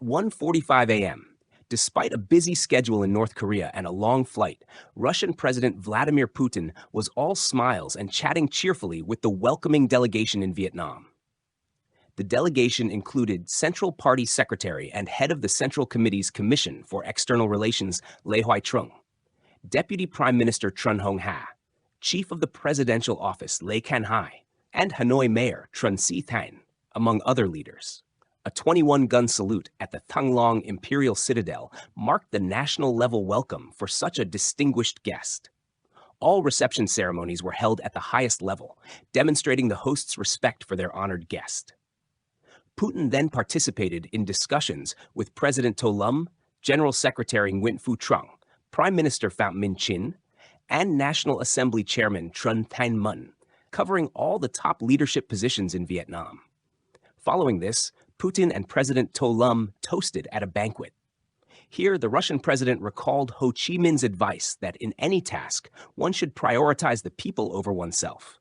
1:45 a.m., despite a busy schedule in North Korea and a long flight, Russian President Vladimir Putin was all smiles and chatting cheerfully with the welcoming delegation in Vietnam. The delegation included Central Party Secretary and head of the Central Committee's Commission for External Relations, Lê Hoài Trung, Deputy Prime Minister Trần Hồng Hà, Chief of the Presidential Office Lê Can Hai, and Hanoi Mayor Trần Sĩ Thanh, among other leaders. A 21-gun salute at the Thăng Long Imperial Citadel marked the national-level welcome for such a distinguished guest. All reception ceremonies were held at the highest level, demonstrating the host's respect for their honored guest. Putin then participated in discussions with President To Lâm, General Secretary Nguyễn Phú Trọng, Prime Minister Phạm Minh Chính, and National Assembly Chairman Truong Thanh Mun, covering all the top leadership positions in Vietnam. Following this, Putin and President To Lâm toasted at a banquet. Here, the Russian president recalled Ho Chi Minh's advice that in any task, one should prioritize the people over oneself.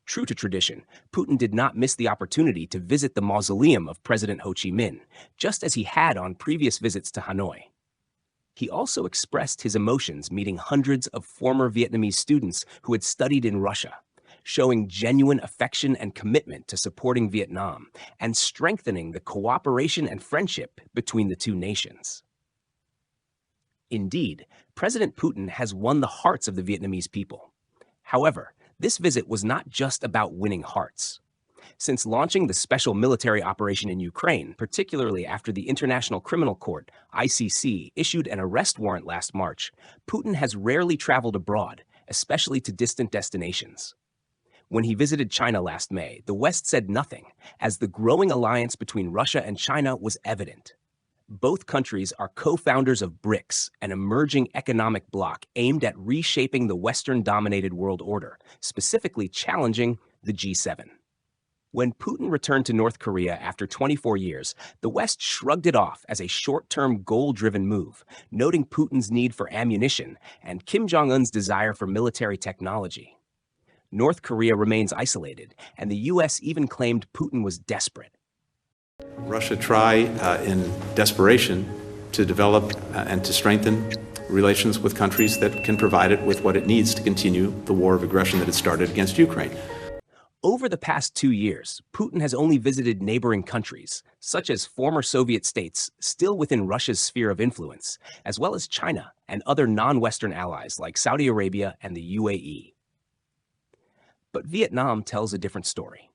True to tradition, Putin did not miss the opportunity to visit the mausoleum of President Ho Chi Minh, just as he had on previous visits to Hanoi. He also expressed his emotions meeting hundreds of former Vietnamese students who had studied in Russia, showing genuine affection and commitment to supporting Vietnam and strengthening the cooperation and friendship between the two nations. Indeed, President Putin has won the hearts of the Vietnamese people. However, this visit was not just about winning hearts. Since launching the special military operation in Ukraine, particularly after the International Criminal Court, ICC, issued an arrest warrant last March, Putin has rarely traveled abroad, especially to distant destinations. When he visited China last May, the West said nothing, as the growing alliance between Russia and China was evident. Both countries are co-founders of BRICS, an emerging economic bloc aimed at reshaping the Western-dominated world order, specifically challenging the G7. When Putin returned to North Korea after 24 years, the West shrugged it off as a short-term goal-driven move, noting Putin's need for ammunition and Kim Jong-un's desire for military technology. North Korea remains isolated, and the U.S. even claimed Putin was desperate. Russia try in desperation to develop and to strengthen relations with countries that can provide it with what it needs to continue the war of aggression that it started against Ukraine. Over the past 2 years, Putin has only visited neighboring countries, such as former Soviet states still within Russia's sphere of influence, as well as China and other non-Western allies like Saudi Arabia and the UAE. But Vietnam tells a different story.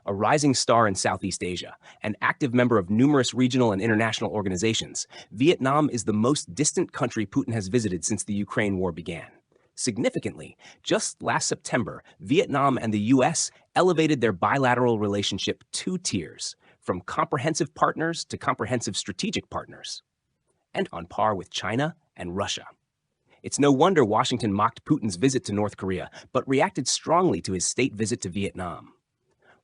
A rising star in Southeast Asia, an active member of numerous regional and international organizations, Vietnam is the most distant country Putin has visited since the Ukraine war began. Significantly, just last September, Vietnam and the U.S. elevated their bilateral relationship 2 tiers, from comprehensive partners to comprehensive strategic partners, and on par with China and Russia. It's no wonder Washington mocked Putin's visit to North Korea, but reacted strongly to his state visit to Vietnam.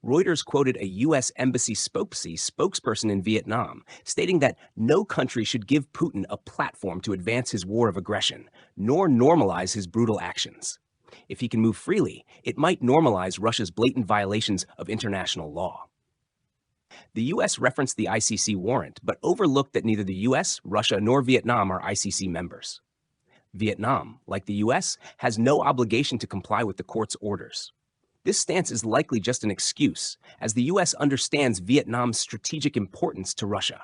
Reuters quoted a U.S. Embassy spokesperson in Vietnam, stating that no country should give Putin a platform to advance his war of aggression, nor normalize his brutal actions. If he can move freely, it might normalize Russia's blatant violations of international law. The U.S. referenced the ICC warrant, but overlooked that neither the U.S., Russia, nor Vietnam are ICC members. Vietnam, like the U.S., has no obligation to comply with the court's orders. This stance is likely just an excuse, as the U.S. understands Vietnam's strategic importance to Russia.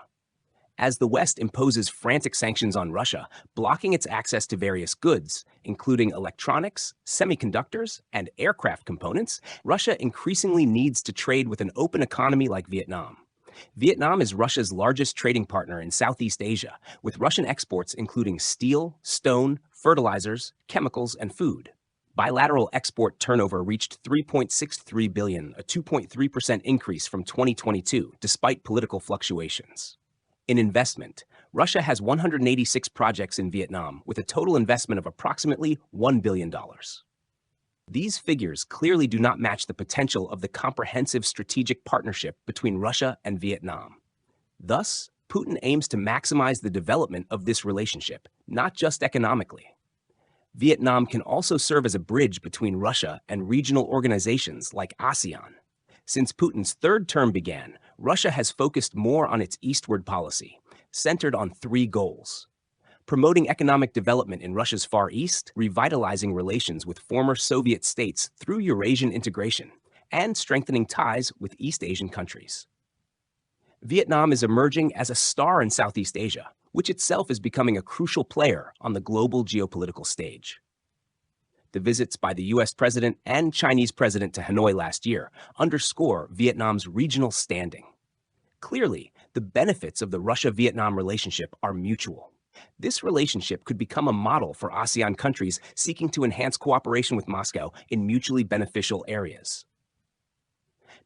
As the West imposes frantic sanctions on Russia, blocking its access to various goods, including electronics, semiconductors, and aircraft components, Russia increasingly needs to trade with an open economy like Vietnam. Vietnam is Russia's largest trading partner in Southeast Asia, with Russian exports including steel, stone, fertilizers, chemicals, and food. Bilateral export turnover reached $3.63 billion, a 2.3% increase from 2022, despite political fluctuations. In investment, Russia has 186 projects in Vietnam, with a total investment of approximately $1 billion. These figures clearly do not match the potential of the comprehensive strategic partnership between Russia and Vietnam. Thus, Putin aims to maximize the development of this relationship, not just economically. Vietnam can also serve as a bridge between Russia and regional organizations like ASEAN. Since Putin's third term began, Russia has focused more on its Eastward policy, centered on three goals: promoting economic development in Russia's Far East, revitalizing relations with former Soviet states through Eurasian integration, and strengthening ties with East Asian countries. Vietnam is emerging as a star in Southeast Asia, which itself is becoming a crucial player on the global geopolitical stage. The visits by the US president and Chinese president to Hanoi last year underscore Vietnam's regional standing. Clearly, the benefits of the Russia-Vietnam relationship are mutual. This relationship could become a model for ASEAN countries seeking to enhance cooperation with Moscow in mutually beneficial areas.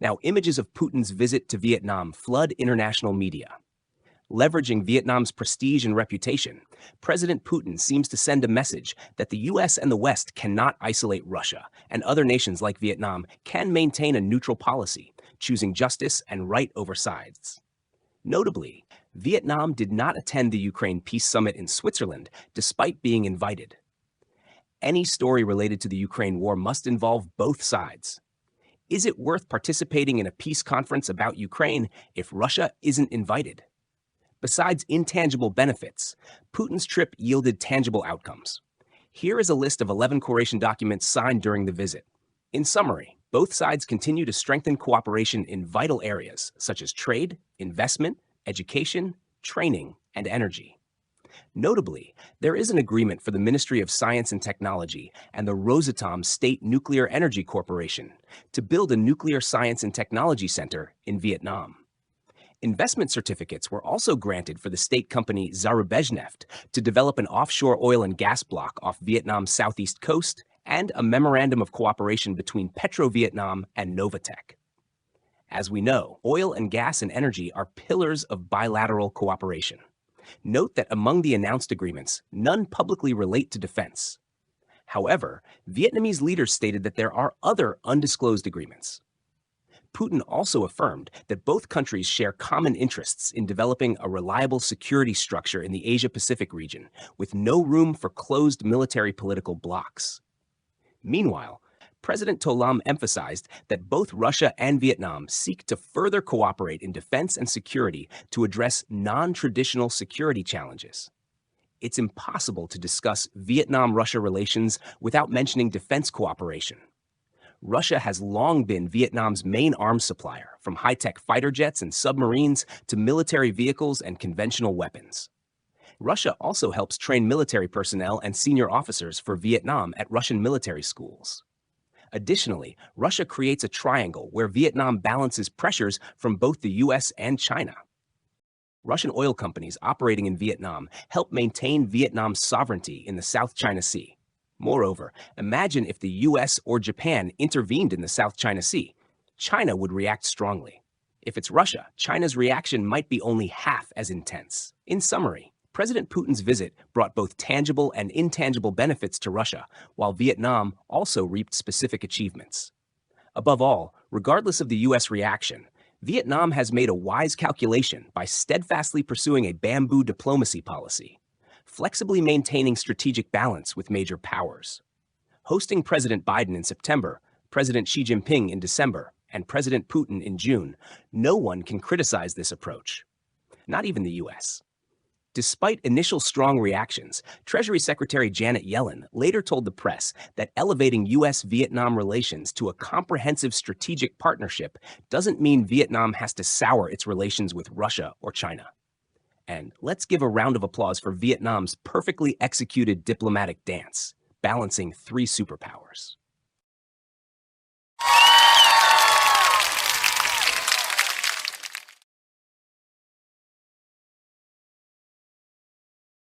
Now, images of Putin's visit to Vietnam flood international media. Leveraging Vietnam's prestige and reputation, President Putin seems to send a message that the US and the West cannot isolate Russia, and other nations like Vietnam can maintain a neutral policy, choosing justice and right over sides. Notably, Vietnam did not attend the Ukraine Peace Summit in Switzerland despite being invited. Any story related to the Ukraine war must involve both sides. Is it worth participating in a peace conference about Ukraine if Russia isn't invited? Besides intangible benefits, Putin's trip yielded tangible outcomes. Here is a list of 11 cooperation documents signed during the visit. In summary, both sides continue to strengthen cooperation in vital areas such as trade, investment, education, training, and energy. Notably, there is an agreement for the Ministry of Science and Technology and the Rosatom State Nuclear Energy Corporation to build a nuclear science and technology center in Vietnam. Investment certificates were also granted for the state company Zarubezhneft to develop an offshore oil and gas block off Vietnam's southeast coast, and a memorandum of cooperation between Petro-Vietnam and Novatech. As we know, oil and gas and energy are pillars of bilateral cooperation. Note that among the announced agreements, none publicly relate to defense. However, Vietnamese leaders stated that there are other undisclosed agreements. Putin also affirmed that both countries share common interests in developing a reliable security structure in the Asia-Pacific region, with no room for closed military-political blocs. Meanwhile, President To Lam emphasized that both Russia and Vietnam seek to further cooperate in defense and security to address non-traditional security challenges. It's impossible to discuss Vietnam-Russia relations without mentioning defense cooperation. Russia has long been Vietnam's main arms supplier, from high-tech fighter jets and submarines to military vehicles and conventional weapons. Russia also helps train military personnel and senior officers for Vietnam at Russian military schools. Additionally, Russia creates a triangle where Vietnam balances pressures from both the US and China. Russian oil companies operating in Vietnam help maintain Vietnam's sovereignty in the South China Sea. Moreover, imagine if the US or Japan intervened in the South China Sea. China would react strongly. If it's Russia, China's reaction might be only half as intense. In summary, President Putin's visit brought both tangible and intangible benefits to Russia, while Vietnam also reaped specific achievements. Above all, regardless of the US reaction, Vietnam has made a wise calculation by steadfastly pursuing a bamboo diplomacy policy, flexibly maintaining strategic balance with major powers. Hosting President Biden in September, President Xi Jinping in December, and President Putin in June, no one can criticize this approach, not even the US. Despite initial strong reactions, Treasury Secretary Janet Yellen later told the press that elevating US-Vietnam relations to a comprehensive strategic partnership doesn't mean Vietnam has to sour its relations with Russia or China. And let's give a round of applause for Vietnam's perfectly executed diplomatic dance, balancing three superpowers.